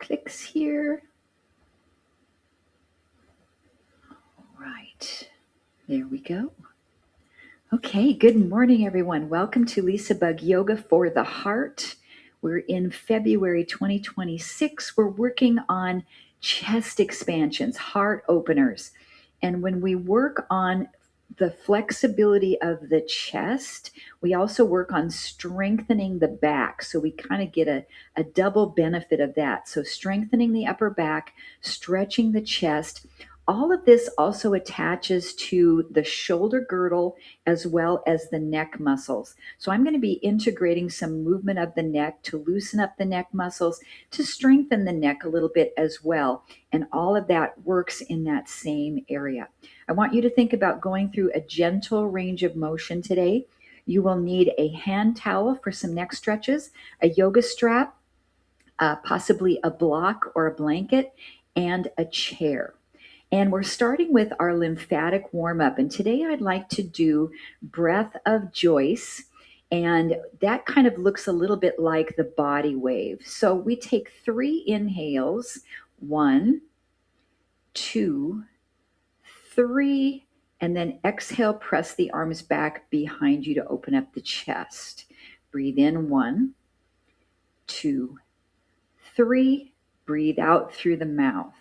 clicks here. All right, there we go. Okay, good morning, everyone. Welcome to LisaBug Yoga for the Heart. We're in February 2026. We're working on chest expansions, heart openers. And when we work on the flexibility of the chest, we also work on strengthening the back. So we kind of get a double benefit of that. So strengthening the upper back, stretching the chest. All of this also attaches to the shoulder girdle as well as the neck muscles. So I'm going to be integrating some movement of the neck to loosen up the neck muscles, to strengthen the neck a little bit as well. And all of that works in that same area. I want you to think about going through a gentle range of motion today. You will need a hand towel for some neck stretches, a yoga strap, possibly a block or a blanket, and a chair. And we're starting with our lymphatic warm up. And today I'd like to do breath of Joyce. And that kind of looks a little bit like the body wave. So we take 3 inhales, 1, 2, 3, and then exhale, press the arms back behind you to open up the chest. Breathe in, 1, 2, 3. Breathe out through the mouth.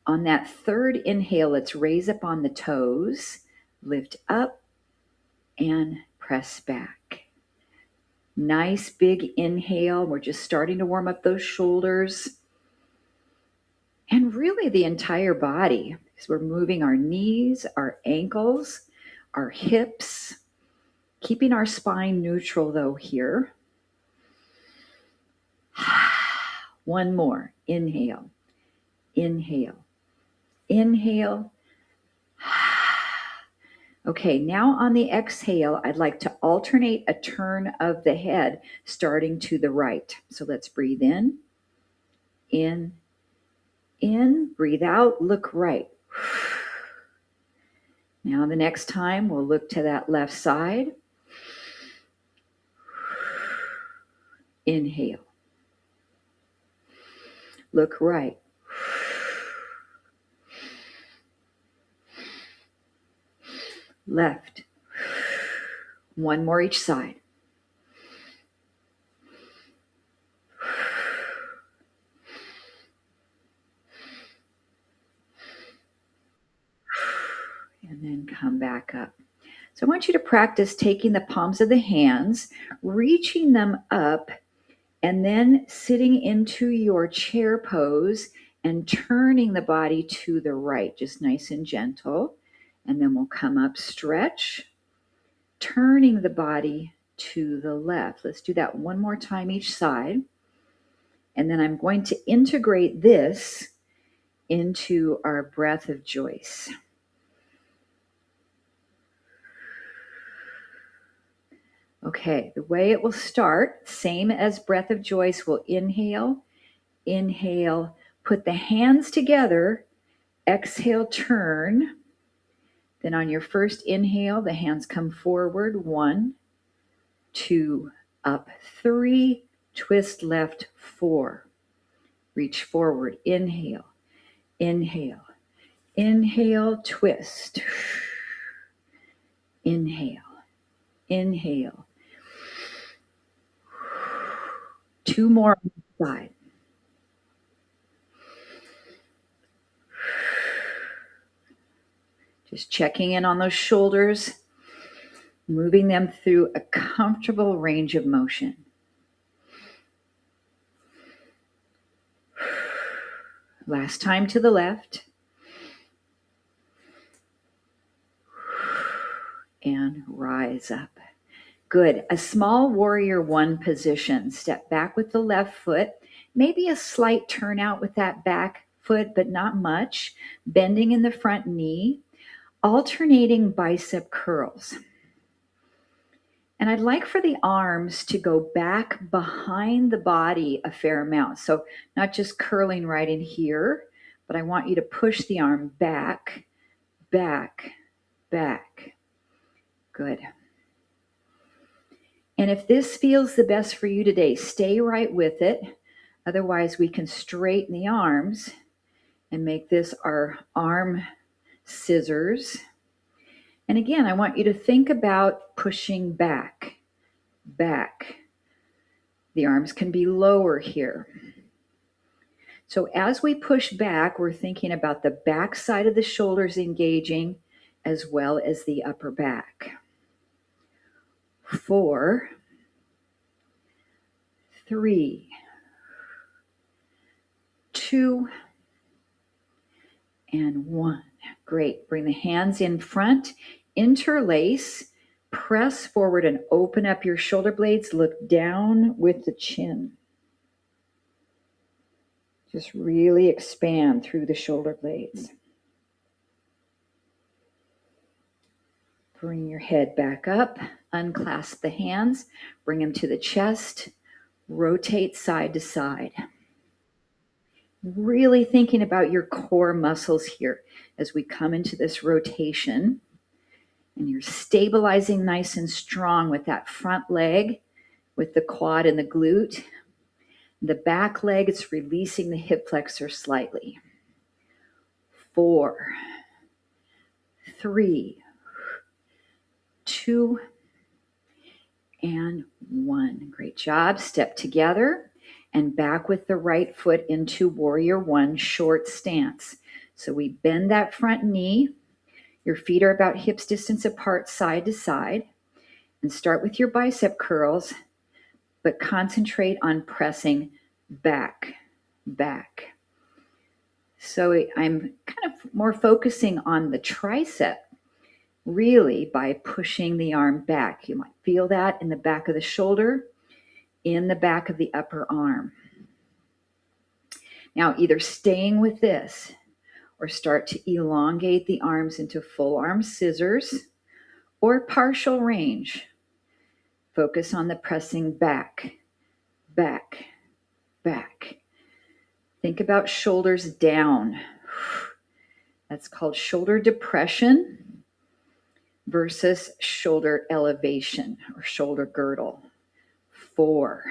On that third inhale, let's raise up on the toes, lift up, and press back. Nice big inhale. We're just starting to warm up those shoulders and really the entire body, because we're moving our knees, our ankles, our hips, keeping our spine neutral though here. One more. Inhale, inhale, inhale. Okay, now on the exhale, I'd like to alternate a turn of the head starting to the right. So let's breathe in, breathe out, look right. Now the next time we'll look to that left side. Inhale. Look right. Left. One more each side. And then come back up. So I want you to practice taking the palms of the hands, reaching them up, and then sitting into your chair pose and turning the body to the right, just nice and gentle. And then we'll come up, stretch, turning the body to the left. Let's do that one more time each side. And then I'm going to integrate this into our breath of Joyce. Okay, the way it will start, same as breath of Joyce, we'll inhale, inhale, put the hands together, exhale, turn. Then on your first inhale, the hands come forward, 1, 2, up, 3, twist left, 4. Reach forward, inhale, inhale, inhale, twist. Inhale, inhale. 2 more on the side. Just checking in on those shoulders, moving them through a comfortable range of motion. Last time to the left. And rise up. Good. A small warrior 1 position. Step back with the left foot. Maybe a slight turnout with that back foot, but not much. Bending in the front knee. Alternating bicep curls. And I'd like for the arms to go back behind the body a fair amount. So not just curling right in here, but I want you to push the arm back, back, back. Good. And if this feels the best for you today, stay right with it. Otherwise, we can straighten the arms and make this our arm scissors. And again, I want you to think about pushing back, back. The arms can be lower here. So as we push back, we're thinking about the back side of the shoulders engaging as well as the upper back. 4, 3, 2, and 1. Great. Bring the hands in front, interlace, press forward and open up your shoulder blades. Look down with the chin. Just really expand through the shoulder blades. Bring your head back up, unclasp the hands, bring them to the chest, rotate side to side. Really thinking about your core muscles here as we come into this rotation. And you're stabilizing nice and strong with that front leg, with the quad and the glute. The back leg, it's releasing the hip flexor slightly. 4, 3, 2, and 1. Great job. Step together and back with the right foot into warrior 1, short stance. So we bend that front knee. Your feet are about hips distance apart, side to side. And start with your bicep curls, but concentrate on pressing back, back. So I'm kind of more focusing on the tricep, really, by pushing the arm back. You might feel that in the back of the shoulder, in the back of the upper arm. Now, either staying with this or start to elongate the arms into full arm scissors or partial range. Focus on the pressing back, back, back. Think about shoulders down. That's called shoulder depression versus shoulder elevation or shoulder girdle. 4,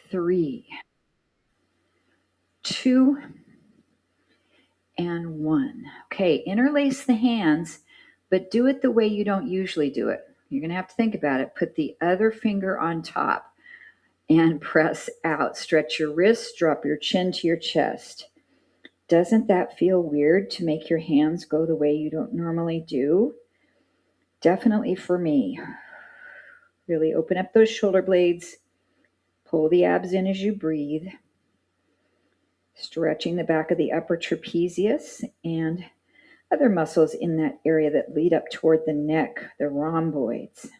3, 2, and 1. Okay, interlace the hands, but do it the way you don't usually do it. You're going to have to think about it. Put the other finger on top and press out. Stretch your wrists, drop your chin to your chest. Doesn't that feel weird to make your hands go the way you don't normally do? Definitely for me. Really open up those shoulder blades. Pull the abs in as you breathe. Stretching the back of the upper trapezius and other muscles in that area that lead up toward the neck, the rhomboids.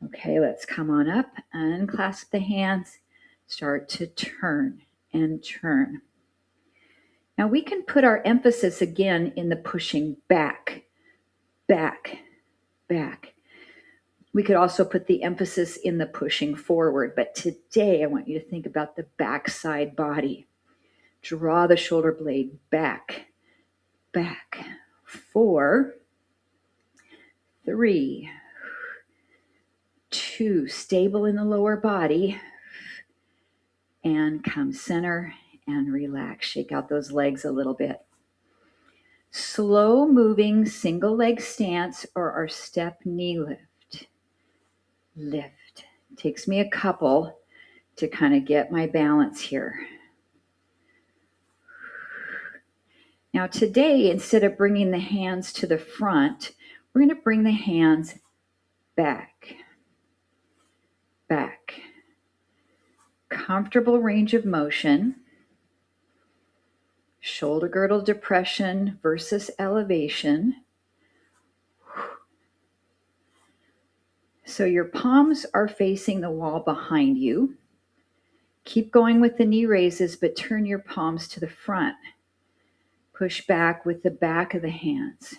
Okay, let's come on up, unclasp the hands, start to turn and turn. Now we can put our emphasis again in the pushing back, back, back. We could also put the emphasis in the pushing forward, but today I want you to think about the backside body. Draw the shoulder blade back, back. 4, 3, 2, stable in the lower body, and come center and relax. Shake out those legs a little bit. Slow moving single leg stance or our step knee lift. Lift. It takes me a couple to kind of get my balance here. Now today, instead of bringing the hands to the front, we're going to bring the hands back, back. Comfortable range of motion. Shoulder girdle depression versus elevation. So your palms are facing the wall behind you. Keep going with the knee raises, but turn your palms to the front. Push back with the back of the hands.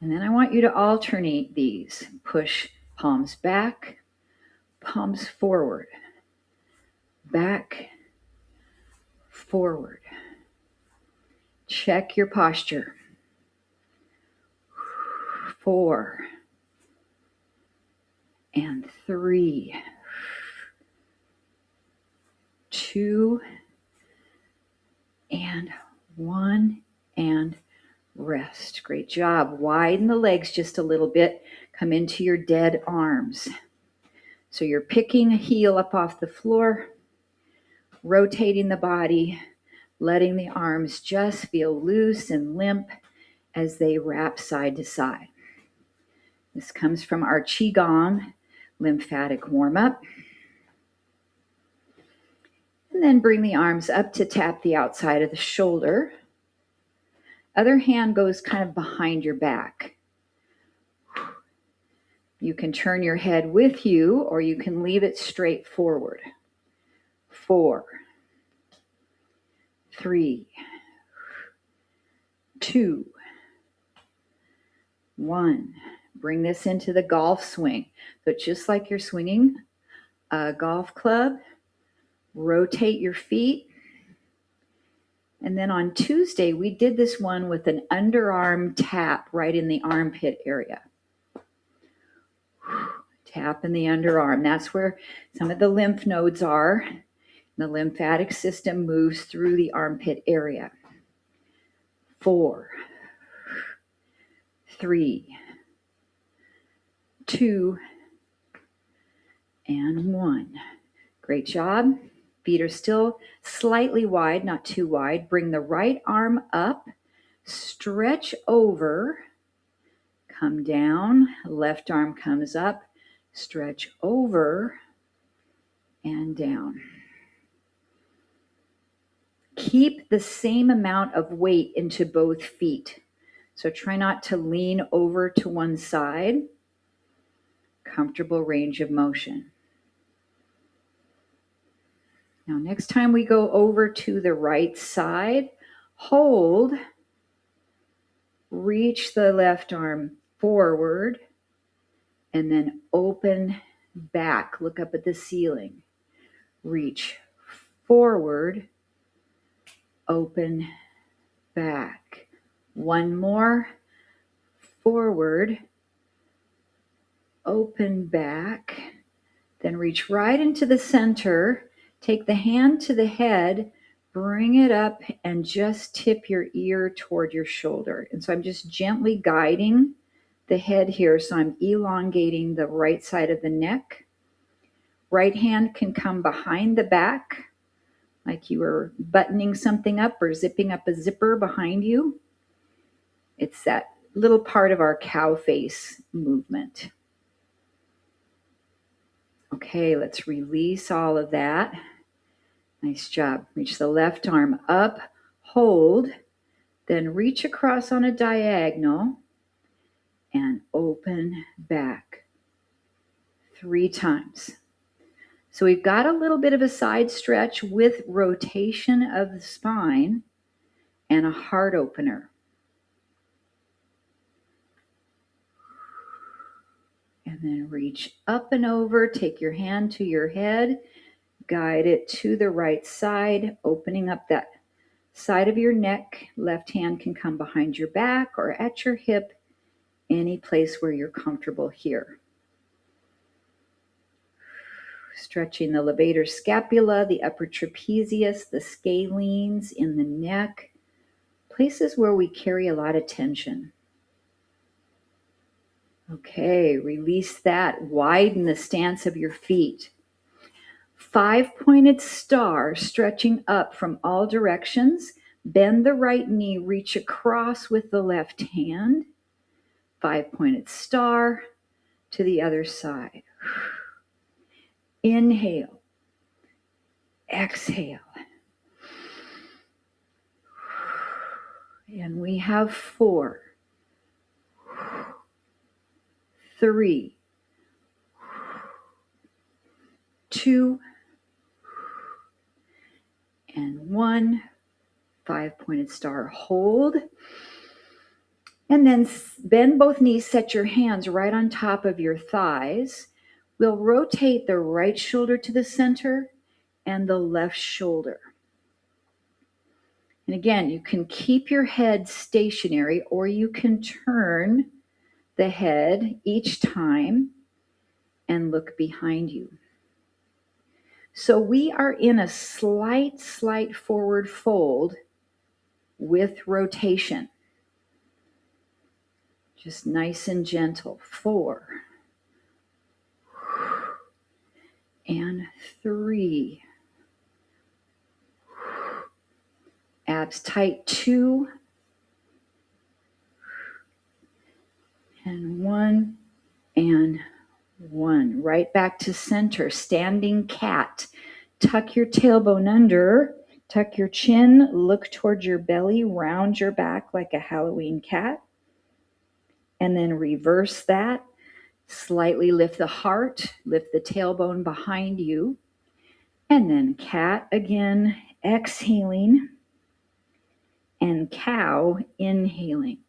And then I want you to alternate these. Push palms back, palms forward, back, forward. Check your posture. 4, and 3, 2, and 1, and rest. Great job. Widen the legs just a little bit. Come into your dead arms. So you're picking a heel up off the floor, rotating the body, letting the arms just feel loose and limp as they wrap side to side. This comes from our Qigong lymphatic warm-up. And then bring the arms up to tap the outside of the shoulder. Other hand goes kind of behind your back. You can turn your head with you, or you can leave it straight forward. 4, 3, 2, 1. Bring this into the golf swing. So just like you're swinging a golf club, rotate your feet. And then on Tuesday, we did this one with an underarm tap right in the armpit area. Tap in the underarm. That's where some of the lymph nodes are. The lymphatic system moves through the armpit area. 4, 3, 2, and 1. Great job. Feet are still slightly wide, not too wide. Bring the right arm up, stretch over, come down, left arm comes up, stretch over, and down. Keep the same amount of weight into both feet. So try not to lean over to one side. Comfortable range of motion. Now, next time we go over to the right side, hold, reach the left arm forward, and then open back. Look up at the ceiling. Reach forward, open back. One more. Forward, open back, then reach right into the center. Take the hand to the head, bring it up, and just tip your ear toward your shoulder. And so I'm just gently guiding the head here. So I'm elongating the right side of the neck. Right hand can come behind the back, like you were buttoning something up or zipping up a zipper behind you. It's that little part of our cow face movement. Okay, let's release all of that. Nice job. Reach the left arm up, hold, then reach across on a diagonal and open back 3 times. So we've got a little bit of a side stretch with rotation of the spine and a heart opener. And then reach up and over, take your hand to your head, guide it to the right side, opening up that side of your neck. Left hand can come behind your back or at your hip, any place where you're comfortable here. Stretching the levator scapula, the upper trapezius, the scalenes in the neck, places where we carry a lot of tension. Okay, release that. Widen the stance of your feet. 5-pointed star, stretching up from all directions. Bend the right knee, reach across with the left hand. 5-pointed star to the other side. Inhale. Exhale. And we have 4, 3, 2, and 1. 5-pointed star, hold. And then bend both knees, set your hands right on top of your thighs. We'll rotate the right shoulder to the center and the left shoulder. And again, you can keep your head stationary or you can turn the head each time and look behind you. So we are in a slight forward fold with rotation. Just nice and gentle. 4 and 3. Abs tight. 2 and 1 and 1. Right back to center. Standing cat. Tuck your tailbone under. Tuck your chin. Look towards your belly. Round your back like a Halloween cat. And then reverse that. Slightly lift the heart. Lift the tailbone behind you. And then cat again. Exhaling. And cow, inhaling.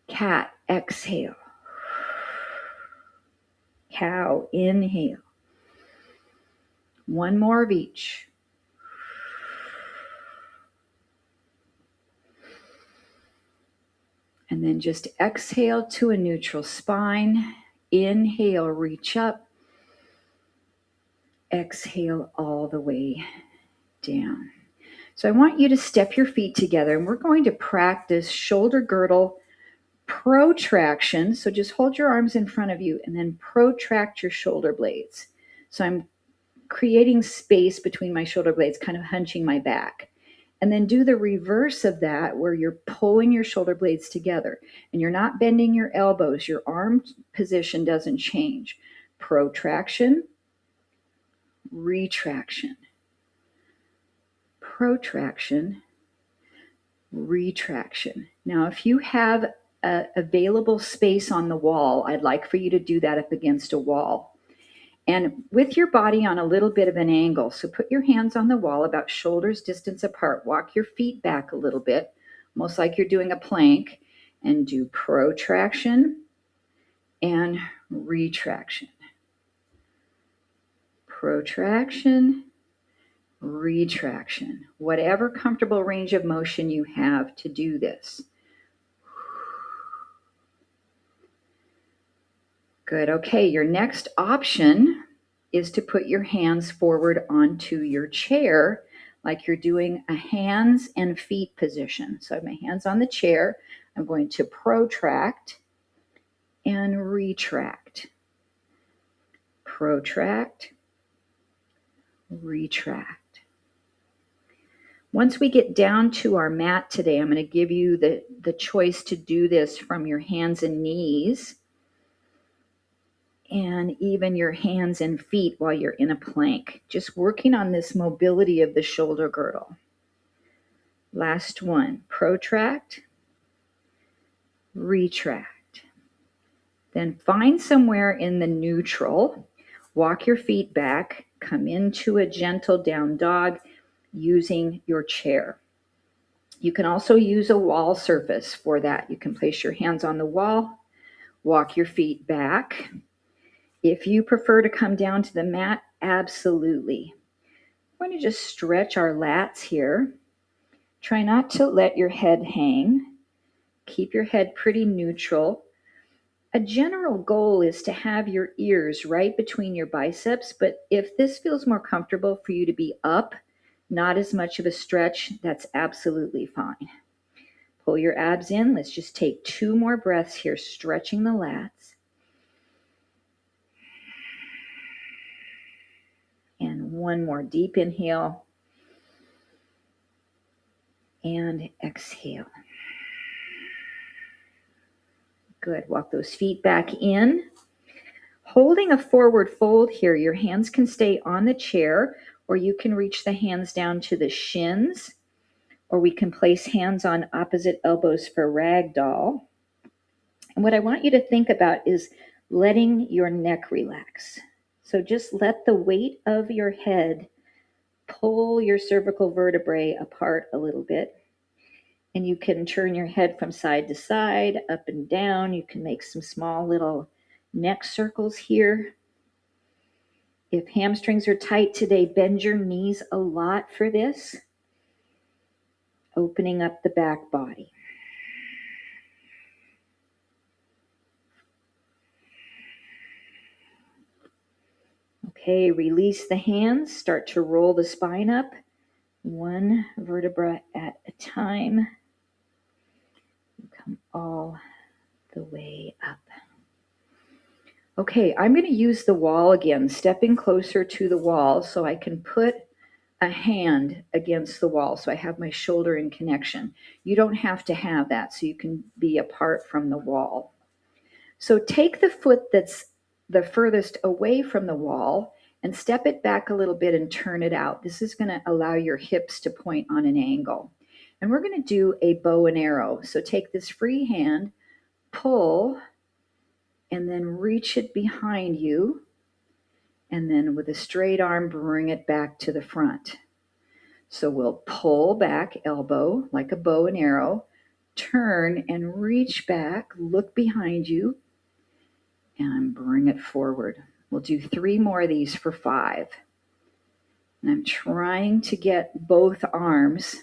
Cat, exhale. Cow, inhale. One more of each. And then just exhale to a neutral spine. Inhale, reach up. Exhale all the way down. So I want you to step your feet together, and we're going to practice shoulder girdle protraction. So just hold your arms in front of you and then protract your shoulder blades. So I'm creating space between my shoulder blades, kind of hunching my back. And then do the reverse of that, where you're pulling your shoulder blades together and you're not bending your elbows. Your arm position doesn't change. Protraction, retraction, protraction, retraction. Now, if you have available space on the wall, I'd like for you to do that up against a wall. And with your body on a little bit of an angle. So put your hands on the wall about shoulders distance apart. Walk your feet back a little bit, almost like you're doing a plank, and do protraction and retraction. Protraction, retraction. Whatever comfortable range of motion you have to do this. Good. Okay, your next option is to put your hands forward onto your chair like you're doing a hands and feet position. So I have my hands on the chair. I'm going to protract and retract. Protract, retract. Once we get down to our mat today, I'm going to give you the choice to do this from your hands and knees, and even your hands and feet while you're in a plank. Just working on this mobility of the shoulder girdle. Last one, protract, retract. Then find somewhere in the neutral, walk your feet back, come into a gentle down dog using your chair. You can also use a wall surface for that. You can place your hands on the wall, walk your feet back. If you prefer to come down to the mat, absolutely. We're going to just stretch our lats here. Try not to let your head hang. Keep your head pretty neutral. A general goal is to have your ears right between your biceps, but if this feels more comfortable for you to be up, not as much of a stretch, that's absolutely fine. Pull your abs in. Let's just take 2 more breaths here, stretching the lats. And 1 more deep inhale and exhale. Good. Walk those feet back in. Holding a forward fold here, your hands can stay on the chair, or you can reach the hands down to the shins, or we can place hands on opposite elbows for ragdoll. And what I want you to think about is letting your neck relax. So just let the weight of your head pull your cervical vertebrae apart a little bit. And you can turn your head from side to side, up and down. You can make some small little neck circles here. If hamstrings are tight today, bend your knees a lot for this. Opening up the back body. Okay, release the hands, start to roll the spine up, one vertebra at a time. Come all the way up. Okay, I'm going to use the wall again, stepping closer to the wall so I can put a hand against the wall so I have my shoulder in connection. You don't have to have that, so you can be apart from the wall. So take the foot that's the furthest away from the wall and step it back a little bit and turn it out. This is going to allow your hips to point on an angle. And we're going to do a bow and arrow. So take this free hand, pull, and then reach it behind you. And then with a straight arm, bring it back to the front. So we'll pull back, elbow, like a bow and arrow, turn and reach back, look behind you, and bring it forward. We'll do 3 more of these for 5. And I'm trying to get both arms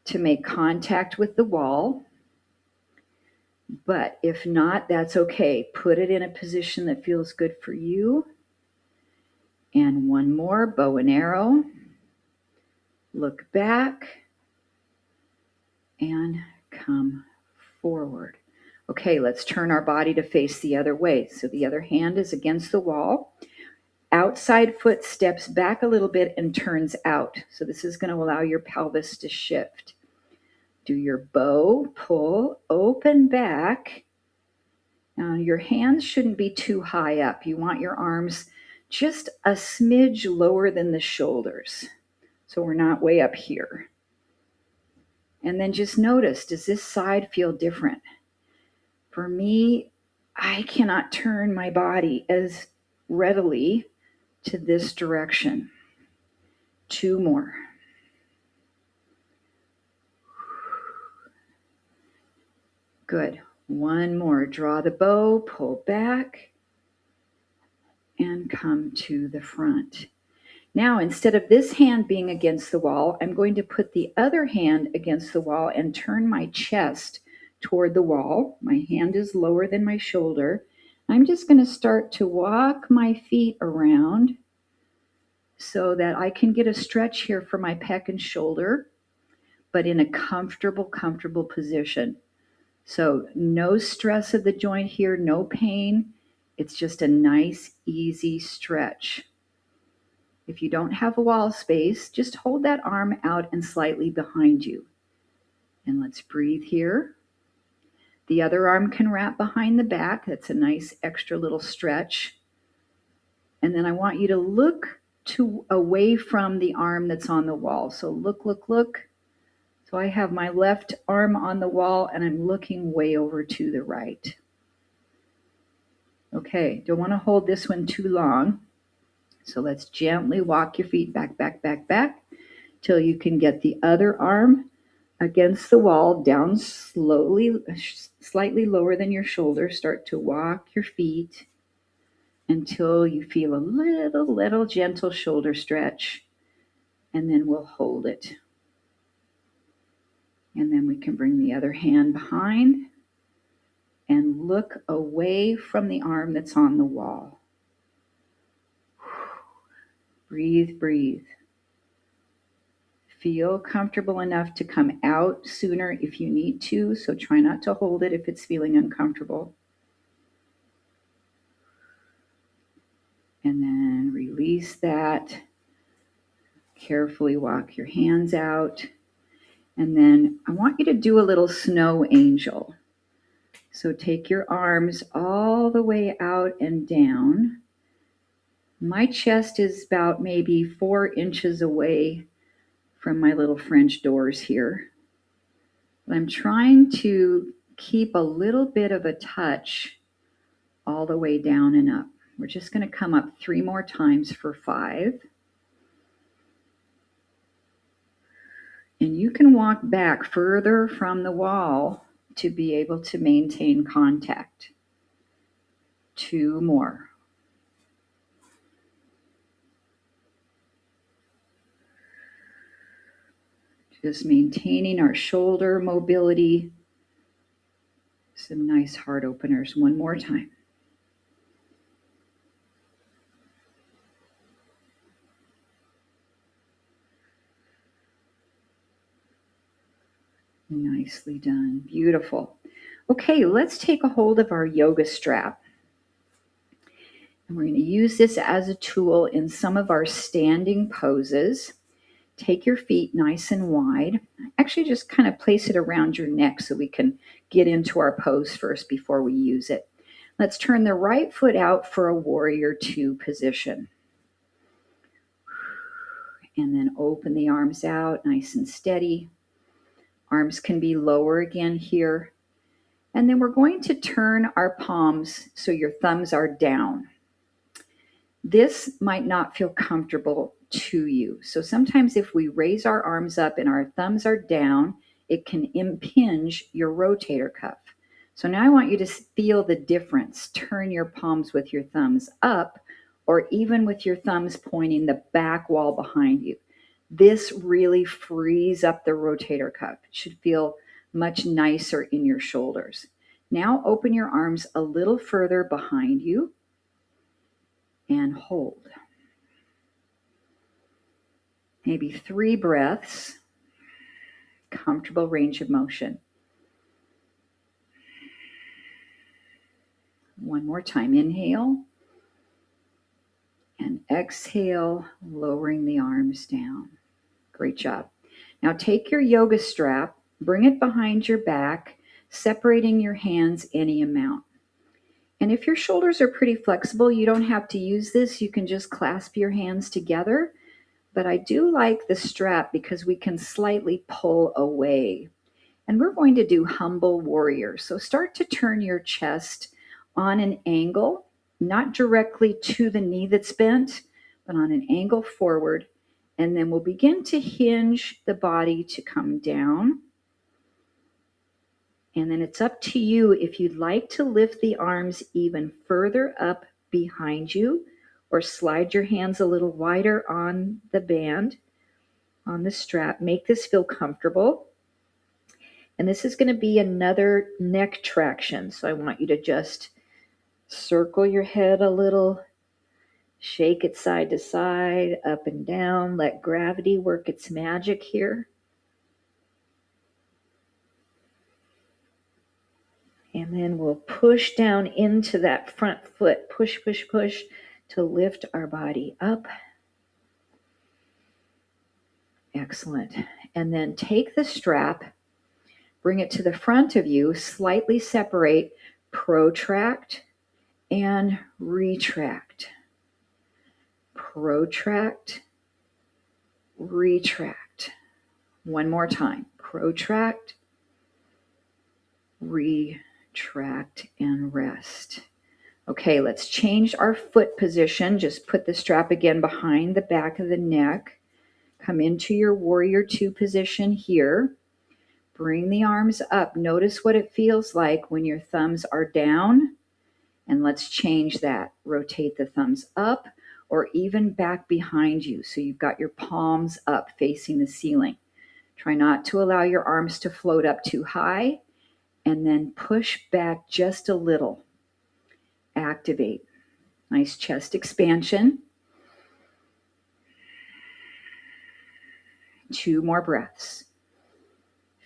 to make contact with the wall. But if not, that's okay. Put it in a position that feels good for you. And 1 more, bow and arrow. Look back and come forward. Okay, let's turn our body to face the other way. So the other hand is against the wall. Outside foot steps back a little bit and turns out. So this is going to allow your pelvis to shift. Do your bow, pull, open back. Now your hands shouldn't be too high up. You want your arms just a smidge lower than the shoulders. So we're not way up here. And then just notice, does this side feel different? For me, I cannot turn my body as readily to this direction. 2 more. Good. 1 more. Draw the bow, pull back, and come to the front. Now, instead of this hand being against the wall, I'm going to put the other hand against the wall and turn my chest toward the wall. My hand is lower than my shoulder. I'm just going to start to walk my feet around so that I can get a stretch here for my pec and shoulder, but in a comfortable position. So no stress of the joint here, no pain. It's just a nice, easy stretch. If you don't have a wall space, just hold that arm out and slightly behind you. And let's breathe here. The other arm can wrap behind the back. That's a nice extra little stretch. And then I want you to look away from the arm that's on the wall. So look. So I have my left arm on the wall and I'm looking way over to the right. Okay, don't want to hold this one too long. So let's gently walk your feet back till you can get the other arm against the wall, down slowly, slightly lower than your shoulder. Start to walk your feet until you feel a little gentle shoulder stretch, and then we'll hold it. And then we can bring the other hand behind and look away from the arm that's on the wall. Breathe. Feel comfortable enough to come out sooner if you need to, so try not to hold it if it's feeling uncomfortable. And then release that. Carefully walk your hands out. And then I want you to do a little snow angel. So take your arms all the way out and down. My chest is about maybe 4 inches away from my little French doors here. But I'm trying to keep a little bit of a touch all the way down and up. We're just going to come up 3 more times for 5. And you can walk back further from the wall to be able to maintain contact. 2 more. Just maintaining our shoulder mobility. Some nice heart openers. 1 more time. Nicely done. Beautiful. Okay, let's take a hold of our yoga strap. And we're going to use this as a tool in some of our standing poses. Take your feet nice and wide. Actually, just kind of place it around your neck so we can get into our pose first before we use it. Let's turn the right foot out for a warrior two position. And then open the arms out nice and steady. Arms can be lower again here. And then we're going to turn our palms so your thumbs are down. This might not feel comfortable to you. So sometimes if we raise our arms up and our thumbs are down, it can impinge your rotator cuff. So now I want you to feel the difference. Turn your palms with your thumbs up or even with your thumbs pointing the back wall behind you. This really frees up the rotator cuff. It should feel much nicer in your shoulders. Now open your arms a little further behind you and hold. Maybe 3 breaths, comfortable range of motion. One more time, inhale and exhale, lowering the arms down. Great job. Now take your yoga strap, bring it behind your back, separating your hands any amount. And if your shoulders are pretty flexible, you don't have to use this. You can just clasp your hands together. But I do like the strap because we can slightly pull away. And we're going to do humble warrior. So start to turn your chest on an angle, not directly to the knee that's bent, but on an angle forward. And then we'll begin to hinge the body to come down. And then it's up to you if you'd like to lift the arms even further up behind you or slide your hands a little wider on the band, on the strap. Make this feel comfortable. And this is going to be another neck traction. So I want you to just circle your head a little, shake it side to side, up and down. Let gravity work its magic here. And then we'll push down into that front foot. Push, push, push to lift our body up. Excellent. And then take the strap, bring it to the front of you, slightly separate, protract and retract. Protract, retract. One more time. Protract, retract, and rest. Okay, let's change our foot position. Just put the strap again behind the back of the neck. Come into your warrior two position here. Bring the arms up. Notice what it feels like when your thumbs are down. And let's change that. Rotate the thumbs up or even back behind you. So you've got your palms up facing the ceiling. Try not to allow your arms to float up too high. And then push back just a little. Activate. Nice chest expansion. 2 more breaths.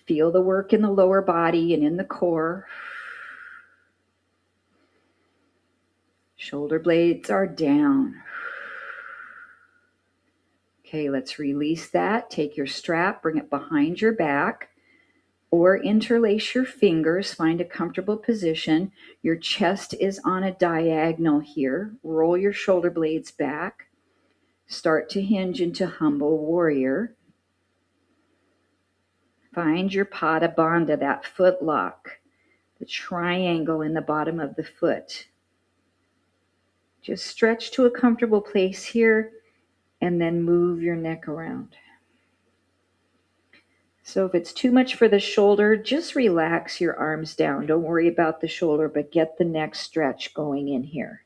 Feel the work in the lower body and in the core. Shoulder blades are down. Okay, let's release that. Take your strap, bring it behind your back, or interlace your fingers. Find a comfortable position. Your chest is on a diagonal here. Roll your shoulder blades back. Start to hinge into humble warrior. Find your pada bandha, that foot lock, the triangle in the bottom of the foot. Just stretch to a comfortable place here and then move your neck around. So if it's too much for the shoulder, just relax your arms down. Don't worry about the shoulder, but get the neck stretch going in here.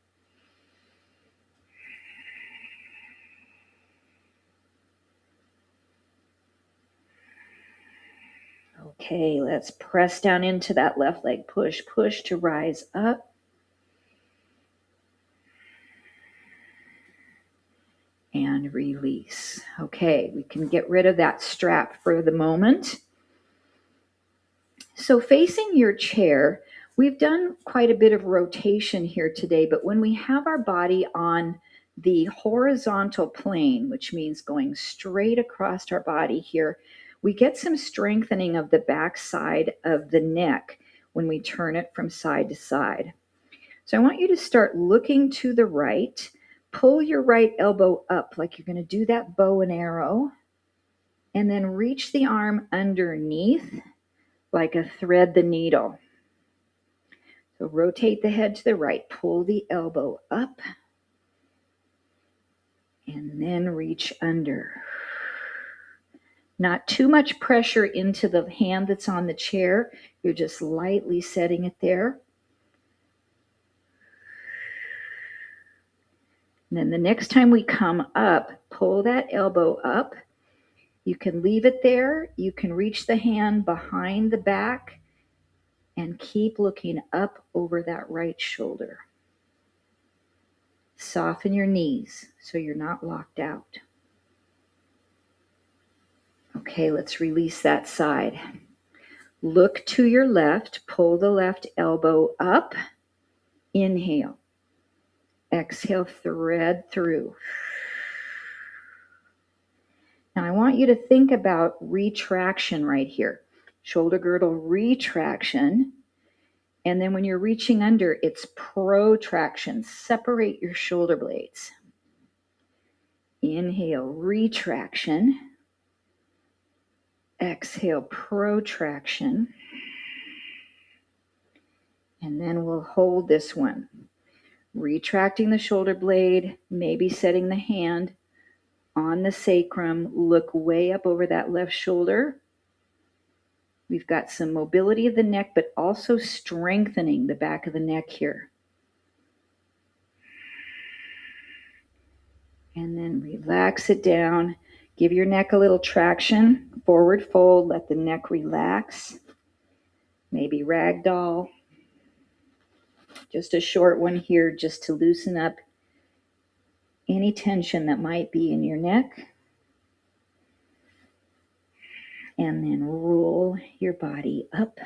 Okay, let's press down into that left leg. Push, push to rise up. And release. Okay, we can get rid of that strap for the moment. So facing your chair, we've done quite a bit of rotation here today, but when we have our body on the horizontal plane, which means going straight across our body here, we get some strengthening of the back side of the neck when we turn it from side to side. So I want you to start looking to the right. Pull your right elbow up like you're going to do that bow and arrow, and then reach the arm underneath like a thread the needle. So rotate the head to the right, pull the elbow up, and then reach under. Not too much pressure into the hand that's on the chair. You're just lightly setting it there. And then the next time we come up, pull that elbow up. You can leave it there. You can reach the hand behind the back and keep looking up over that right shoulder. Soften your knees so you're not locked out. Okay, let's release that side. Look to your left, pull the left elbow up. Inhale. Exhale, thread through. Now I want you to think about retraction right here. Shoulder girdle retraction. And then when you're reaching under, it's protraction. Separate your shoulder blades. Inhale, retraction. Exhale, protraction. And then we'll hold this one. Retracting the shoulder blade, maybe setting the hand on the sacrum. Look way up over that left shoulder. We've got some mobility of the neck, but also strengthening the back of the neck here. And then relax it down. Give your neck a little traction. Forward fold, let the neck relax. Maybe ragdoll. Just a short one here just to loosen up any tension that might be in your neck. And then roll your body up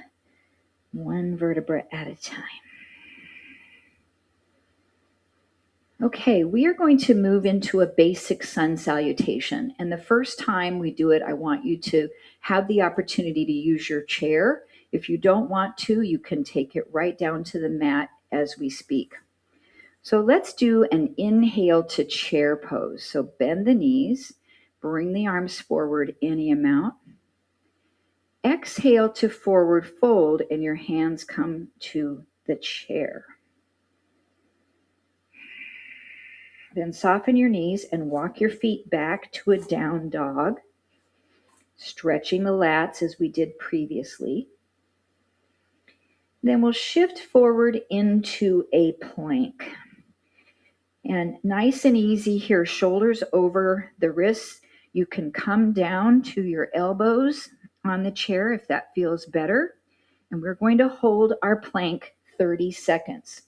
one vertebra at a time. Okay, we are going to move into a basic sun salutation. And the first time we do it, I want you to have the opportunity to use your chair. If you don't want to, you can take it right down to the mat as we speak. So let's do an inhale to chair pose. So bend the knees, bring the arms forward any amount. Exhale to forward fold and your hands come to the chair. Then soften your knees and walk your feet back to a down dog, stretching the lats as we did previously. Then we'll shift forward into a plank. And nice and easy here, shoulders over the wrists. You can come down to your elbows on the chair if that feels better. And we're going to hold our plank 30 seconds.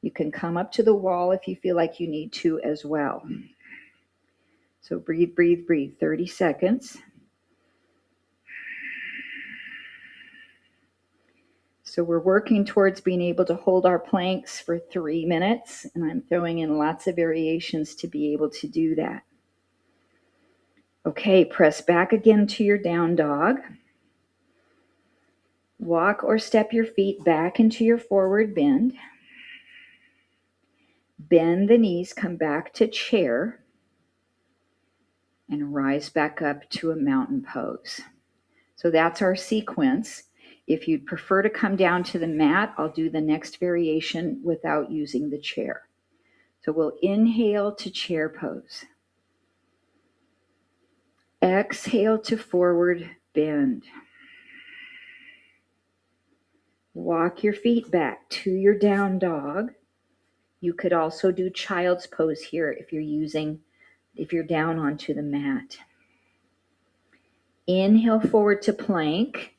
You can come up to the wall if you feel like you need to as well. So breathe, breathe, breathe. 30 seconds. So we're working towards being able to hold our planks for 3 minutes, and I'm throwing in lots of variations to be able to do that. Okay, press back again to your down dog. Walk or step your feet back into your forward bend. Bend the knees, come back to chair, and rise back up to a mountain pose. So that's our sequence. If you'd prefer to come down to the mat, I'll do the next variation without using the chair. So we'll inhale to chair pose. Exhale to forward bend. Walk your feet back to your down dog. You could also do child's pose here if you're down onto the mat. Inhale forward to plank,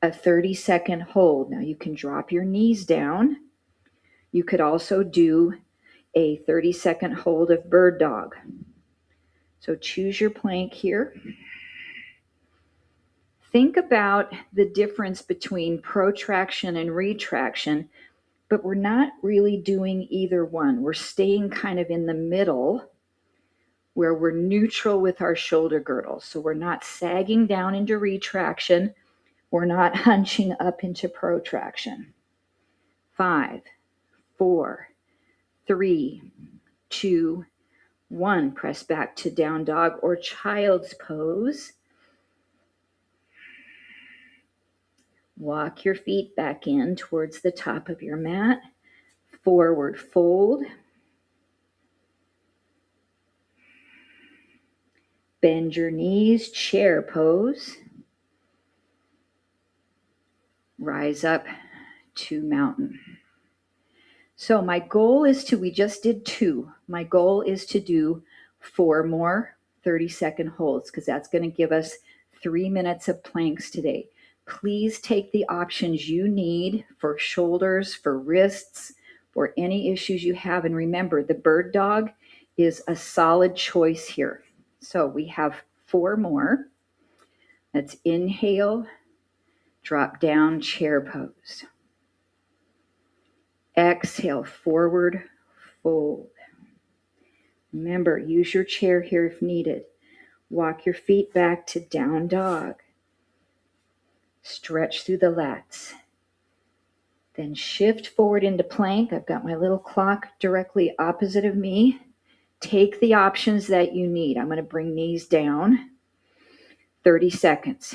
a 30-second hold. Now you can drop your knees down. You could also do a 30-second hold of bird dog. So choose your plank here. think about the difference between protraction and retraction, but we're not really doing either one. We're staying kind of in the middle where we're neutral with our shoulder girdle. So we're not sagging down into retraction. We're not hunching up into protraction. 5, 4, 3, 2, 1. Press back to down dog or child's pose. Walk your feet back in towards the top of your mat. Forward fold. Bend your knees, chair pose. Rise up to mountain. So my goal is we just did 2. My goal is to do 4 more 30-second holds because that's going to give us 3 minutes of planks today. Please take the options you need for shoulders, for wrists, for any issues you have. And remember, the bird dog is a solid choice here. So we have 4 more. Let's inhale, drop down, chair pose. Exhale, forward fold. Remember, use your chair here if needed. Walk your feet back to down dog. Stretch through the lats. Then shift forward into plank. I've got my little clock directly opposite of me. Take the options that you need. I'm going to bring knees down. 30 seconds.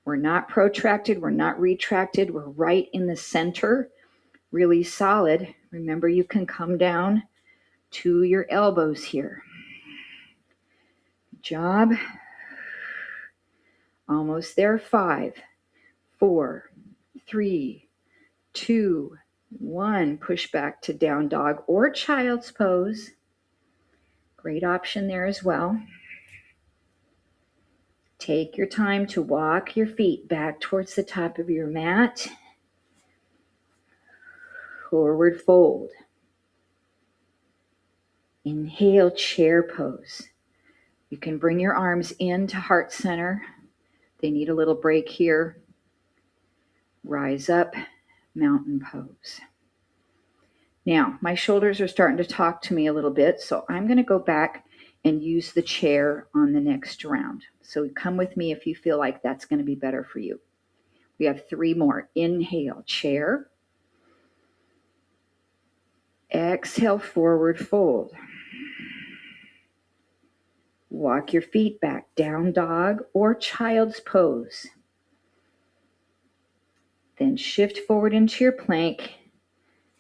We're not protracted. We're not retracted. We're right in the center. Really solid. Remember, you can come down to your elbows here. Good job. Almost there. 5, 4, 3, 2, 1. Push back to down dog or child's pose. Great option there as well. Take your time to walk your feet back towards the top of your mat. Forward fold. Inhale, chair pose. You can bring your arms into heart center. They need a little break here. Rise up, mountain pose. Now, my shoulders are starting to talk to me a little bit, so I'm going to go back and use the chair on the next round. So come with me if you feel like that's going to be better for you. We have 3 more. Inhale, chair. Exhale, forward fold. Walk your feet back, down dog or child's pose. Then shift forward into your plank.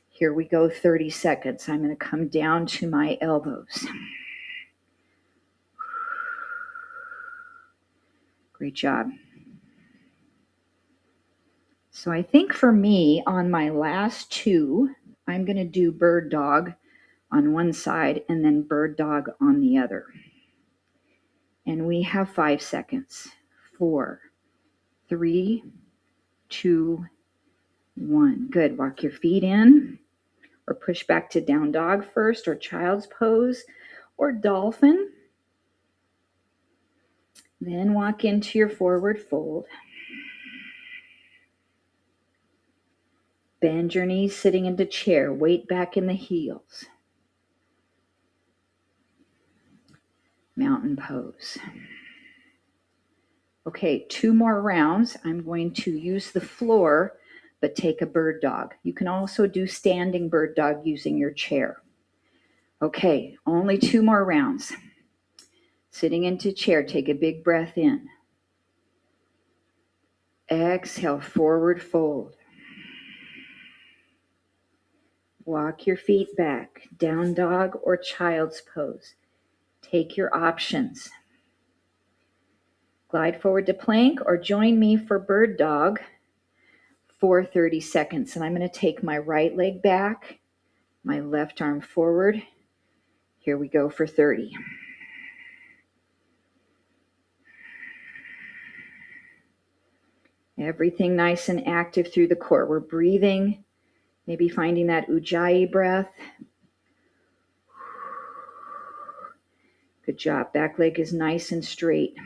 Here we go, 30 seconds. I'm going to come down to my elbows. Great job. So I think for me, on my last 2, I'm going to do bird dog on one side and then bird dog on the other. And we have 5 seconds. 4, 3, 2, 1. Good. Walk your feet in or push back to down dog first or child's pose or dolphin. Then walk into your forward fold. Bend your knees sitting into chair. Weight back in the heels. Mountain pose. Okay, 2 more rounds. I'm going to use the floor, but take a bird dog. You can also do standing bird dog using your chair. Okay, only 2 more rounds. Sitting into chair, take a big breath in. Exhale, forward fold. Walk your feet back, down dog or child's pose. Take your options. Glide forward to plank or join me for bird dog for 30 seconds. And I'm going to take my right leg back, my left arm forward. Here we go for 30. Everything nice and active through the core. We're breathing, maybe finding that ujjayi breath. Good job. Back leg is nice and straight.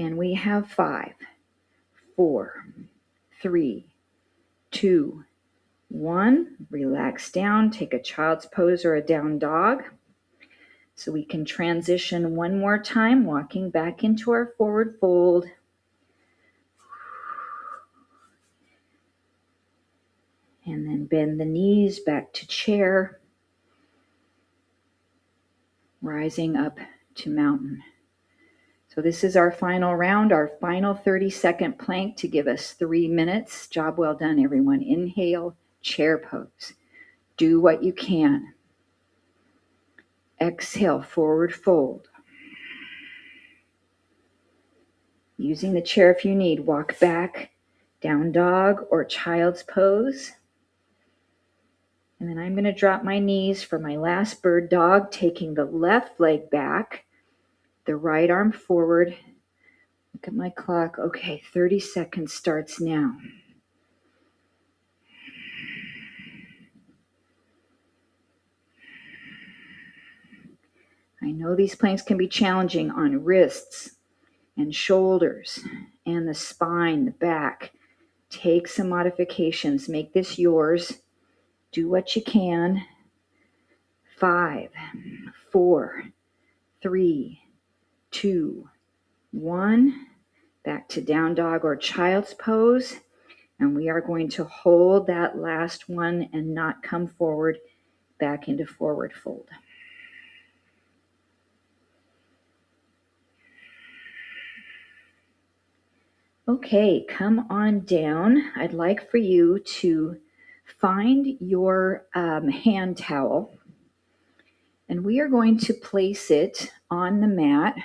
And we have 5, 4, 3, 2, 1. Relax down. Take a child's pose or a down dog. So we can transition one more time, walking back into our forward fold. And then bend the knees back to chair. Rising up to mountain. So this is our final round, our final 30-second plank to give us 3 minutes. Job well done, everyone. Inhale, chair pose. Do what you can. Exhale, forward fold. Using the chair if you need, walk back, down dog or child's pose. And then I'm going to drop my knees for my last bird dog, taking the left leg back, the right arm forward. Look at my clock. Okay, 30 seconds starts now. I know these planks can be challenging on wrists and shoulders and the spine, the back. Take some modifications. Make this yours. Do what you can. 5, 4, 3, 2, 1. Back to down dog or child's pose. And we are going to hold that last one and not come forward back into forward fold. Okay, come on down. I'd like for you to find your hand towel, and we are going to place it on the mat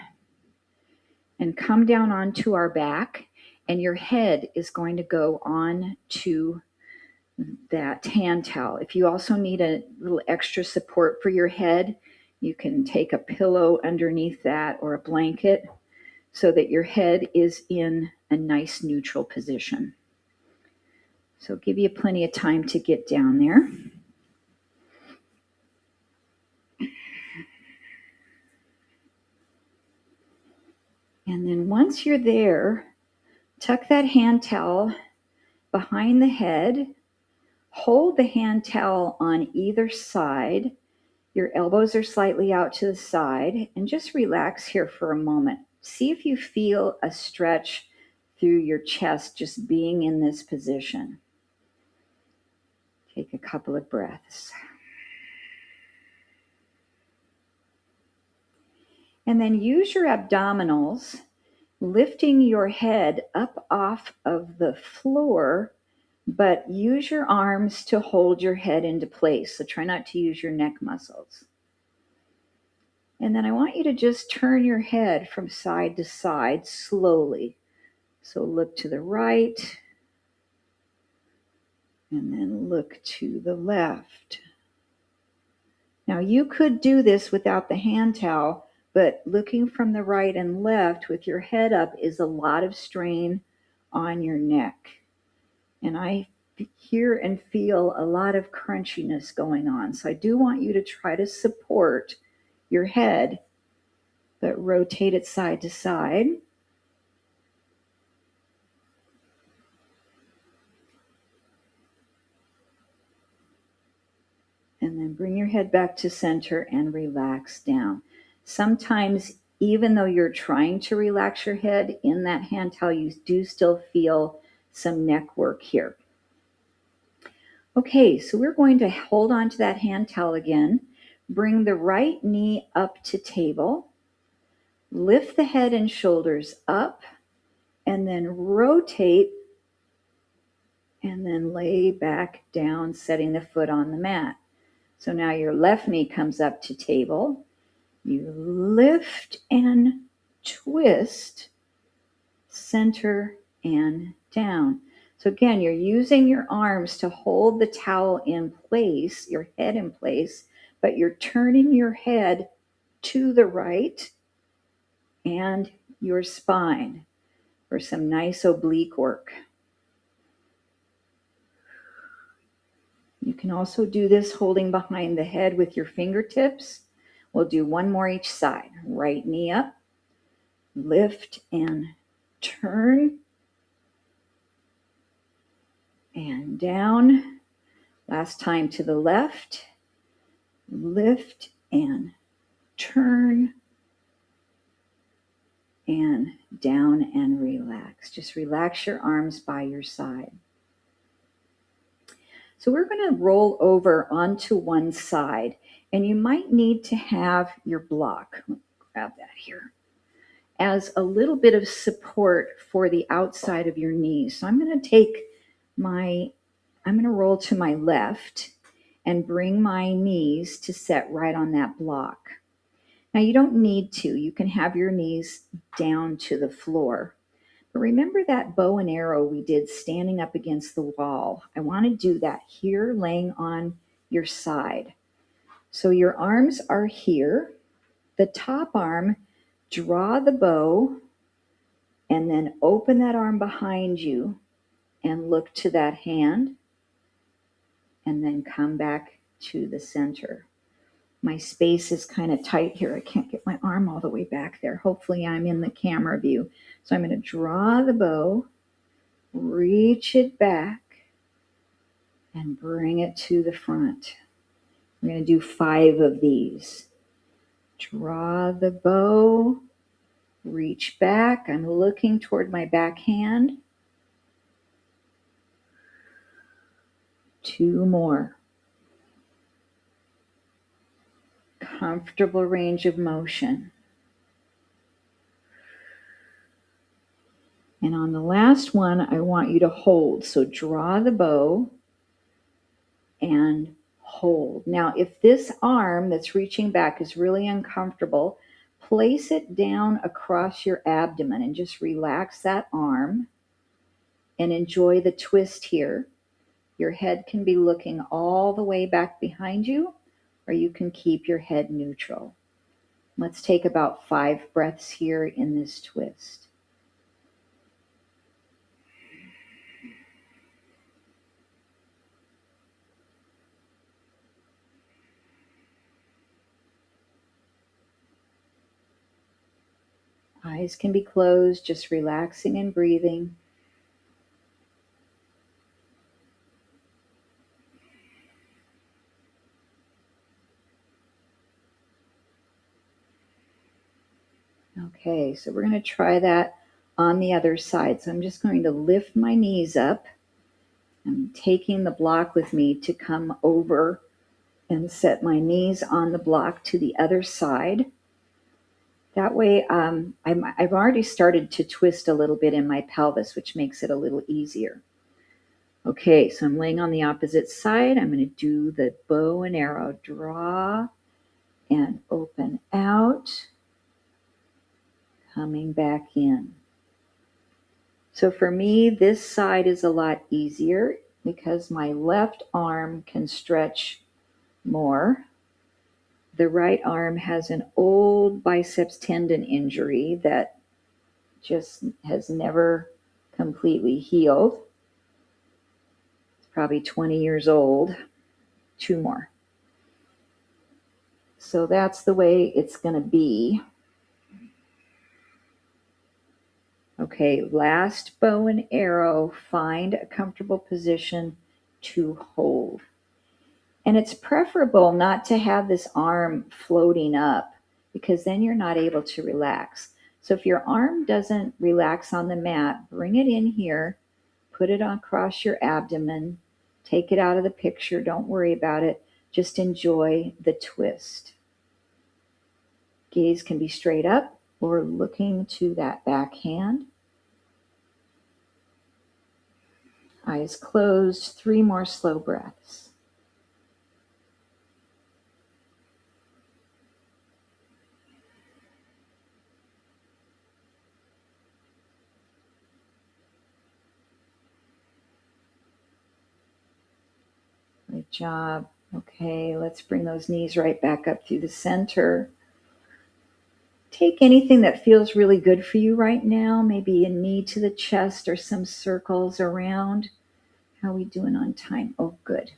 and come down onto our back, and your head is going to go on to that hand towel. If you also need a little extra support for your head, you can take a pillow underneath that or a blanket so that your head is in a nice neutral position. So give you plenty of time to get down there. And then once you're there, tuck that hand towel behind the head. Hold the hand towel on either side. Your elbows are slightly out to the side, and just relax here for a moment. See if you feel a stretch through your chest just being in this position. Take a couple of breaths. And then use your abdominals, lifting your head up off of the floor, but use your arms to hold your head into place. So try not to use your neck muscles. And then I want you to just turn your head from side to side slowly. So look to the right, and then look to the left. Now you could do this without the hand towel, but looking from the right and left with your head up is a lot of strain on your neck. And I hear and feel a lot of crunchiness going on. So I do want you to try to support your head, but rotate it side to side. And then bring your head back to center and relax down. Sometimes, even though you're trying to relax your head in that hand towel, you do still feel some neck work here. Okay, so we're going to hold on to that hand towel again. Bring the right knee up to table. Lift the head and shoulders up, and then rotate, and then lay back down, setting the foot on the mat. So now your left knee comes up to table. You lift and twist, center and down. So again, you're using your arms to hold the towel in place, your head in place, but you're turning your head to the right and your spine for some nice oblique work. You can also do this holding behind the head with your fingertips. We'll do one more each side. Right knee up, lift and turn, and down. Last time to the left, lift and turn, and down and relax. Just relax your arms by your side. So we're going to roll over onto one side, and you might need to have your block, grab that here, as a little bit of support for the outside of your knees. So I'm going to roll to my left and bring my knees to set right on that block. Now you don't need to. You can have your knees down to the floor. But remember that bow and arrow we did standing up against the wall? I want to do that here, laying on your side. So your arms are here. The top arm, draw the bow, and then open that arm behind you and look to that hand, and then come back to the center. My space is kind of tight here. I can't get my arm all the way back there. Hopefully I'm in the camera view. So I'm going to draw the bow, reach it back, and bring it to the front. We're going to do 5 of these. Draw the bow, reach back. I'm looking toward my back hand. 2 more. Comfortable range of motion. And on the last one, I want you to hold. So draw the bow and hold. Now, if this arm that's reaching back is really uncomfortable, place it down across your abdomen and just relax that arm and enjoy the twist here. Your head can be looking all the way back behind you, or you can keep your head neutral. Let's take about 5 breaths here in this twist. Eyes can be closed, just relaxing and breathing. Okay, so we're going to try that on the other side. So I'm just going to lift my knees up. I'm taking the block with me to come over and set my knees on the block to the other side. That way, I've already started to twist a little bit in my pelvis, which makes it a little easier. Okay, so I'm laying on the opposite side. I'm going to do the bow and arrow. Draw and open out, coming back in. So for me, this side is a lot easier because my left arm can stretch more. The right arm has an old biceps tendon injury that just has never completely healed. It's probably 20 years old. 2 more. So that's the way it's going to be. Okay, last bow and arrow. Find a comfortable position to hold. And it's preferable not to have this arm floating up because then you're not able to relax. So if your arm doesn't relax on the mat, bring it in here, put it across your abdomen, take it out of the picture, don't worry about it, just enjoy the twist. Gaze can be straight up or looking to that back hand. Eyes closed, 3 more slow breaths. Good job. Okay, let's bring those knees right back up through the center. Take anything that feels really good for you right now, maybe a knee to the chest or some circles around. How are we doing on time? Oh, good.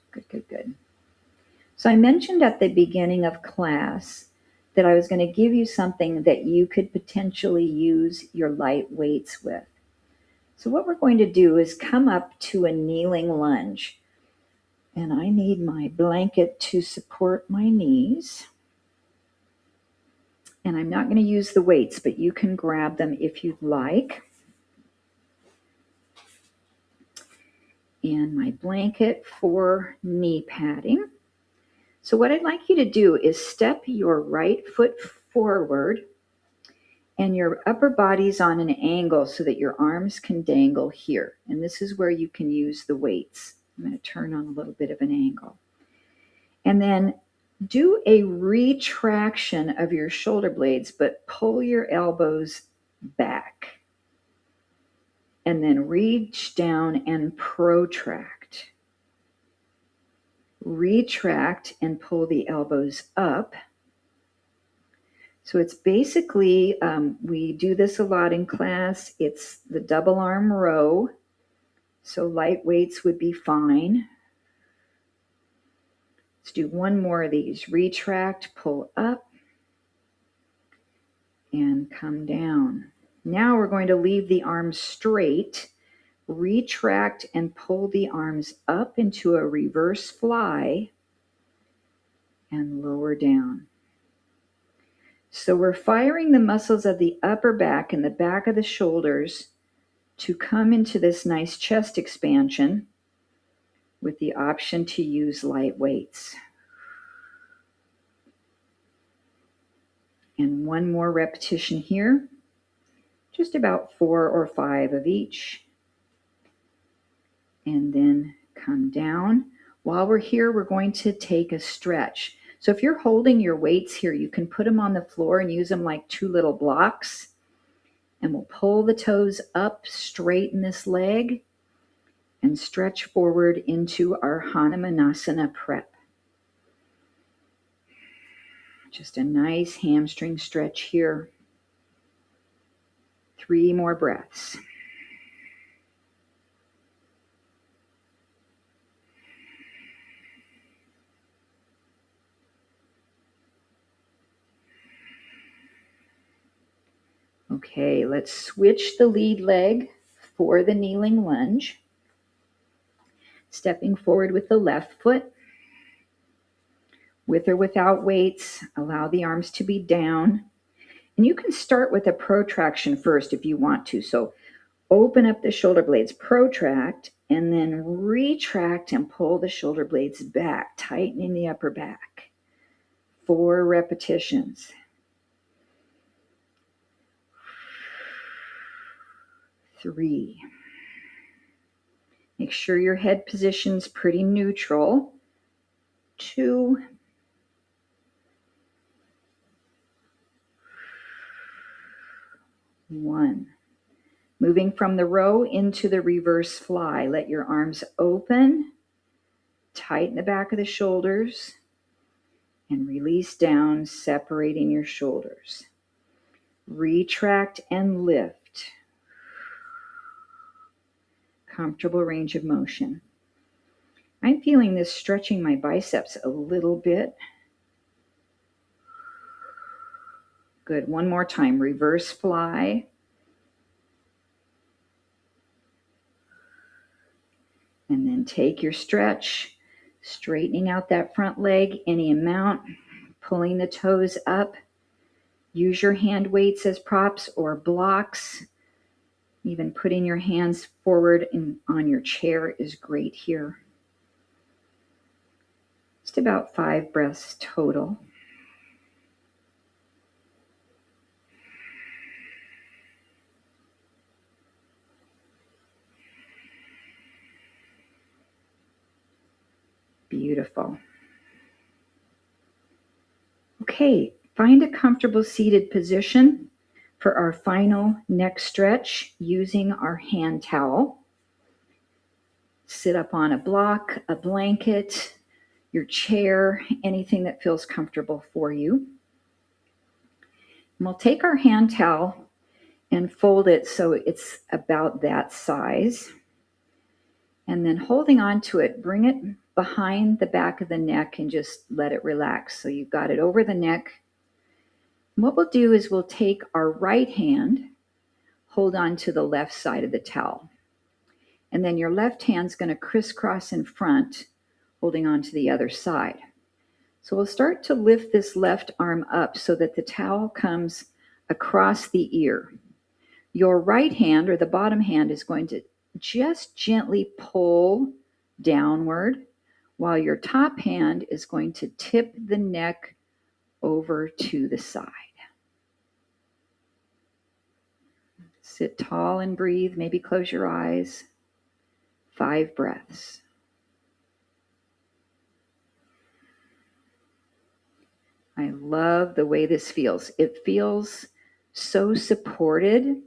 So I mentioned at the beginning of class that I was going to give you something that you could potentially use your light weights with. So what we're going to do is come up to a kneeling lunge. And I need my blanket to support my knees. And I'm not going to use the weights, but you can grab them if you'd like. And my blanket for knee padding. So what I'd like you to do is step your right foot forward and your upper body's on an angle so that your arms can dangle here. And this is where you can use the weights. I'm going to turn on a little bit of an angle. And then do a retraction of your shoulder blades, but pull your elbows back. And then reach down and protract. Retract and pull the elbows up. So it's basically, we do this a lot in class. It's the double arm row. So light weights would be fine. Let's do one more of these. Retract, pull up, and come down. Now we're going to leave the arms straight. Retract and pull the arms up into a reverse fly and lower down. So we're firing the muscles of the upper back and the back of the shoulders to come into this nice chest expansion with the option to use light weights. And one more repetition here, just about 4 or 5 of each. And then come down. While we're here, we're going to take a stretch. So if you're holding your weights here, you can put them on the floor and use them like 2 little blocks. And we'll pull the toes up, straighten this leg, and stretch forward into our Hanumanasana prep. Just a nice hamstring stretch here. 3 more breaths. Okay, let's switch the lead leg for the kneeling lunge. Stepping forward with the left foot. With or without weights, allow the arms to be down. And you can start with a protraction first if you want to. So open up the shoulder blades, protract, and then retract and pull the shoulder blades back, tightening the upper back. 4 repetitions. 3. Make sure your head position's pretty neutral. 2. 1. Moving from the row into the reverse fly. Let your arms open, tighten the back of the shoulders, and release down, separating your shoulders. Retract and lift. Comfortable range of motion. I'm feeling this stretching my biceps a little bit. Good. One more time. Reverse fly. And then take your stretch, straightening out that front leg any amount, pulling the toes up. Use your hand weights as props or blocks. Even putting your hands forward on your chair is great here. Just about 5 breaths total. Beautiful. Okay, find a comfortable seated position for our final neck stretch using our hand towel. Sit up on a block, a blanket, your chair, anything that feels comfortable for you. And we'll take our hand towel and fold it so it's about that size. And then holding on to it, bring it behind the back of the neck and just let it relax. So you've got it over the neck. And what we'll do is we'll take our right hand, hold on to the left side of the towel. And then your left hand's going to crisscross in front, holding on to the other side. So we'll start to lift this left arm up so that the towel comes across the ear. Your right hand, or the bottom hand, is going to just gently pull downward, while your top hand is going to tip the neck over to the side. Sit tall and breathe. Maybe close your eyes. 5 breaths. I love the way this feels. It feels so supported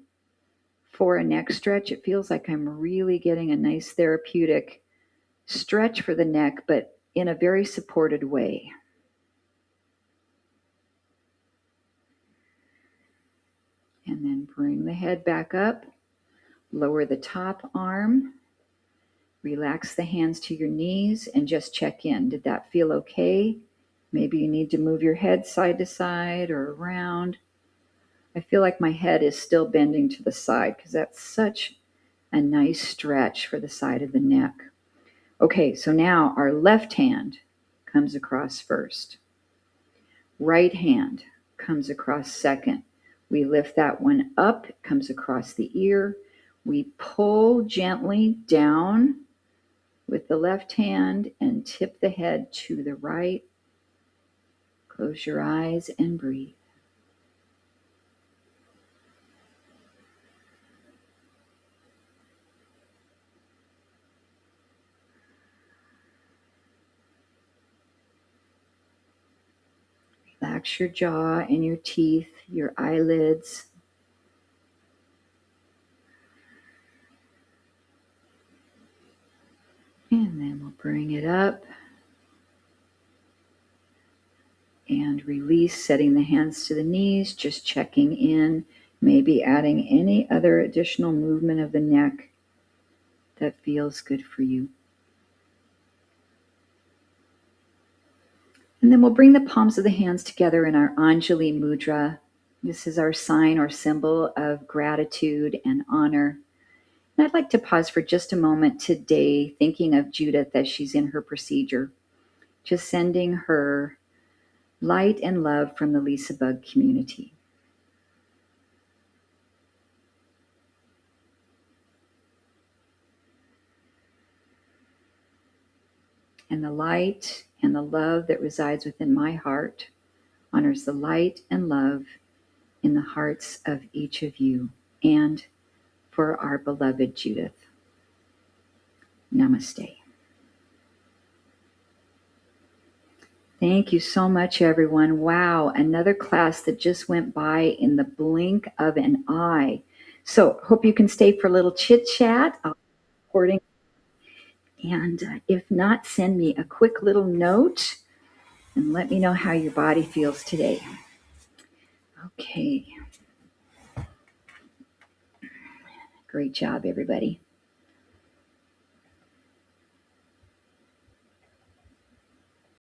for a neck stretch. It feels like I'm really getting a nice therapeutic stretch for the neck, but in a very supported way. And then bring the head back up, lower the top arm, relax the hands to your knees, and just check in. Did that feel okay? Maybe you need to move your head side to side or around. I feel like my head is still bending to the side because that's such a nice stretch for the side of the neck. Okay, so now our left hand comes across first. Right hand comes across second. We lift that one up, it comes across the ear. We pull gently down with the left hand and tip the head to the right. Close your eyes and breathe. Relax your jaw and your teeth, your eyelids. And then we'll bring it up and release, setting the hands to the knees, just checking in, maybe adding any other additional movement of the neck that feels good for you. And then we'll bring the palms of the hands together in our Anjali Mudra. This is our sign or symbol of gratitude and honor. And I'd like to pause for just a moment today, thinking of Judith as she's in her procedure, just sending her light and love from the LisaBug community. And the light and the love that resides within my heart honors the light and love in the hearts of each of you, and for our beloved Judith. Namaste. Thank you so much, everyone. Wow, another class that just went by in the blink of an eye. So hope you can stay for a little chit chat. I'll be recording. And if not, send me a quick little note and let me know how your body feels today. Okay. Great job, everybody.